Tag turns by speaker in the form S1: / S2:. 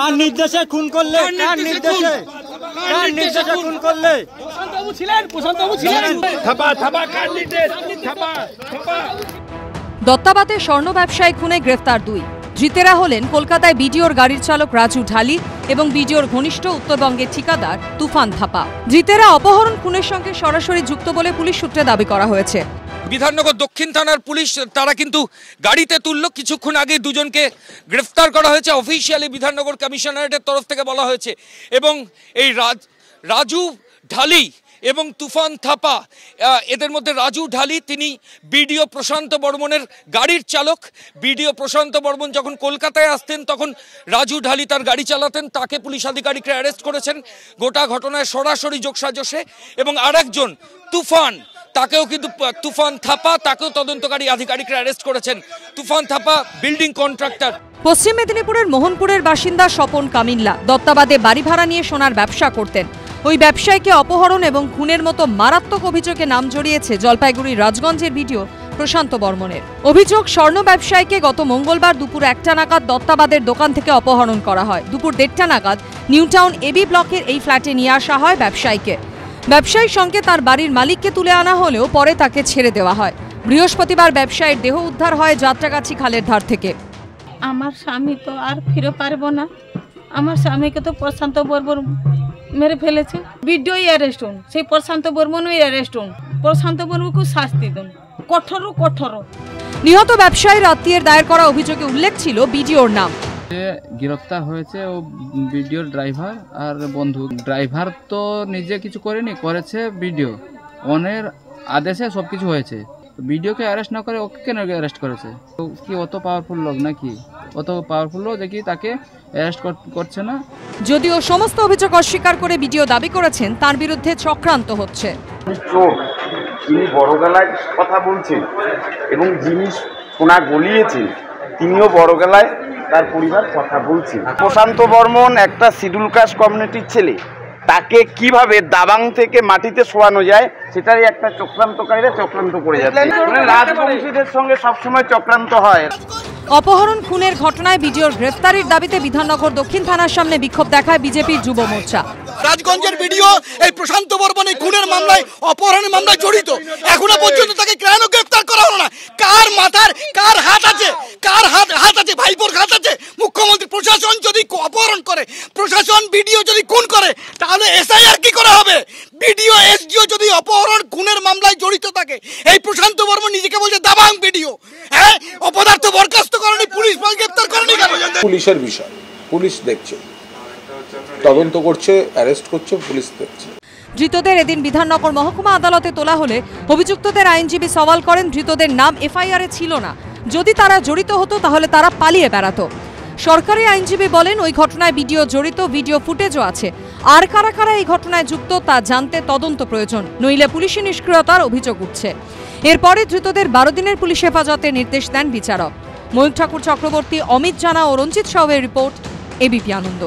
S1: কার নির্দেশে খুন করলে? কার নির্দেশে খুন করলে?
S2: দত্তাবাতে স্বর্ণ ব্যবসায়ী খুনে গ্রেফতার 2। ধৃতেরা হলেন কলকাতায় বিডিওর গাড়ির চালক রাজু ঢালি এবং বিডিওর ঘনিষ্ঠ উত্তরবঙ্গের ঠিকাদার তুফান থাপা। ধৃতেরা অপহরণ খুনের সঙ্গে সরাসরি যুক্ত বলে পুলিশ সূত্রে দাবি করা হয়েছে।
S3: বিধাননগর দক্ষিণ থানার পুলিশ তারা কিন্তু গাড়িতে তুলল। কিছুক্ষণ আগে দুজনকে গ্রেফতার করা হয়েছে, অফিসিয়ালি বিধাননগর কমিশনারেটের তরফ থেকে বলা হয়েছে। এবং এই রাজু ঢালি এবং তুফান থাপা, এদের মধ্যে রাজু ঢালি তিনি বিডিও প্রশান্ত বর্মনের গাড়ির চালক। বিডিও প্রশান্ত বর্মন যখন কলকাতায় আসতেন তখন রাজু ঢালি তার গাড়ি চালাতেন, তাকে পুলিশ আধিকারিকরা অ্যারেস্ট করেছেন গোটা ঘটনায় সরাসরি যোগসাজশে। এবং আরেকজন তুফান, তাকেও কিন্তু তুফান থাপা, তাকেও তদন্তকারী আধিকারিকরা অ্যারেস্ট করেছেন। তুফান থাপা বিল্ডিং কন্ট্রাক্টর।
S2: পশ্চিম মেদিনীপুরের মোহনপুরের বাসিন্দা স্বপন কামিল্লা দত্তাবাদে বাড়ি ভাড়া নিয়ে সোনার ব্যবসা করতেন। ওই ব্যবসায়ীকে অপহরণ এবং খুনের মতো মারাত্মক অভিযোগে নাম জড়িয়েছে জলপাইগুড়ির রাজগঞ্জের ভিডিও প্রশান্ত বর্মনের। অভিযোগ, স্বর্ণ ব্যবসায়ীকে গত মঙ্গলবার দুপুর 1টা নাগাদ দত্তাবাদের দোকান থেকে অপহরণ করা হয়। দুপুর 1:30 নাগাদ নিউটাউন এবি ব্লকের এই ফ্ল্যাটে নিয়ে আসা হয় ব্যবসায়ীকে। ব্যবসায়ীর সঙ্গে তার বাড়ির মালিককে তুলে আনা হলেও পরে তাকে ছেড়ে দেওয়া হয়। বৃহস্পতিবার ব্যবসায়ীর দেহ উদ্ধার হয় যাত্রাগাছি খালের ধার থেকে।
S4: আমার স্বামী তো আর ফিরে পারবো না। আমার স্বামীকে তো প্রশান্ত বর্মন মেরে ফেলেছে। বিডিওই অ্যারেস্ট হন, সেই প্রশান্ত বর্মনই অ্যারেস্ট হন। প্রশান্ত বর্মনকে শাস্তি দেন, কঠোর।
S2: নিহত ব্যবসায়ীর আত্মীয়ের দায়ের করা অভিযোগে উল্লেখ ছিল বিডিওর নাম।
S5: গ্রেফতার হয়েছে ও বিডিওর ড্রাইভার আর বন্ধু। ড্রাইভার তো নিজে কিছু করেনি, করেছে বিডিও, ওনের আদেশে সবকিছু হয়েছে। বিডিওকে অ্যারেস্ট না করে ওকে কেন অ্যারেস্ট করেছে? কি অত পাওয়ারফুল লোক নাকি? অত পাওয়ারফুল লোক দেখি তাকে অ্যারেস্ট করছে না।
S2: যদিও সমস্ত অভিযোগ অস্বীকার করে বিডিও দাবি করেছেন তার বিরুদ্ধে চক্রান্ত হচ্ছে।
S6: যিনি বড় গলায় কথা বলছেন এবং যিনি সোনা গলিয়েছেন তিনিও বড় গলায় তার পরিবার কথা বলছেন। প্রশান্ত বর্মন একটা শিডিউল কাস্ট কমিউনিটির ছেলে, তাকে কিভাবে দাবাং থেকে মাটিতে শোয়ানো যায় সেটারই একটা চক্রান্তকারীরা চক্রান্ত করে যাচ্ছে। রাজবংশীদের সঙ্গে সবসময় চক্রান্ত হয়।
S2: অপহরণ খুনের ঘটনায় বিডিওর গ্রেফতারির দাবিতে বিধাননগর দক্ষিণ থানার সামনে বিক্ষোভ দেখায় বিজেপির যুব মোর্চা।
S7: রাজগঞ্জের ভিডিও এই প্রশান্ত বর্মন এই খুনের মামলায়, অপহরণের মামলায় জড়িত। এখনো পর্যন্ত তাকে কেন গ্রেফতার করা হলো না? কার মাথার কার হাত আছে? কার হাত আছে? ভাইপোর হাত আছে? মুখ্যমন্ত্রী, প্রশাসন যদি অপহরণ করে, প্রশাসন বিডিও যদি খুন করে, তাহলে এসআইআর কি করা হবে? বিডিও এসডিও যদি অপহরণ খুনের মামলায় জড়িত থাকে, এই প্রশান্ত বর্মন নিজেকে বলছে দাবাং বিডিও, হ্যাঁ, অপদার্থ বরখাস্ত করেনি, পুলিশ গ্রেফতার করেনি কেন?
S8: পুলিশের বিষয়, পুলিশ দেখছে, তদন্ত করছে, অ্যারেস্ট করছে, পুলিশ দেখছে।
S2: ধৃতদের এদিন বিধাননগর মহকুমা আদালতে তোলা হলে অভিযুক্তদের আইনজীবী সওয়াল করেন ধৃতদের নাম এফআইআরে ছিল না। যদি তারা জড়িত হতো তাহলে তারা পালিয়ে বেড়াতো। সরকারি আইনজীবী বলেন ওই ঘটনায় বিডিও জড়িত, ভিডিও ফুটেজও আছে। আর কারা কারা এই ঘটনায় যুক্ত তা জানতে তদন্ত প্রয়োজন, নইলে পুলিশি নিষ্ক্রিয়তার অভিযোগ উঠছে। এরপরে ধৃতদের 12 দিনের পুলিশ হেফাজতের নির্দেশ দেন বিচারক। ময়ূর ঠাকুর চক্রবর্তী, অমিত জানা ও রঞ্জিত সাউয়ের রিপোর্ট, এবিপি আনন্দ।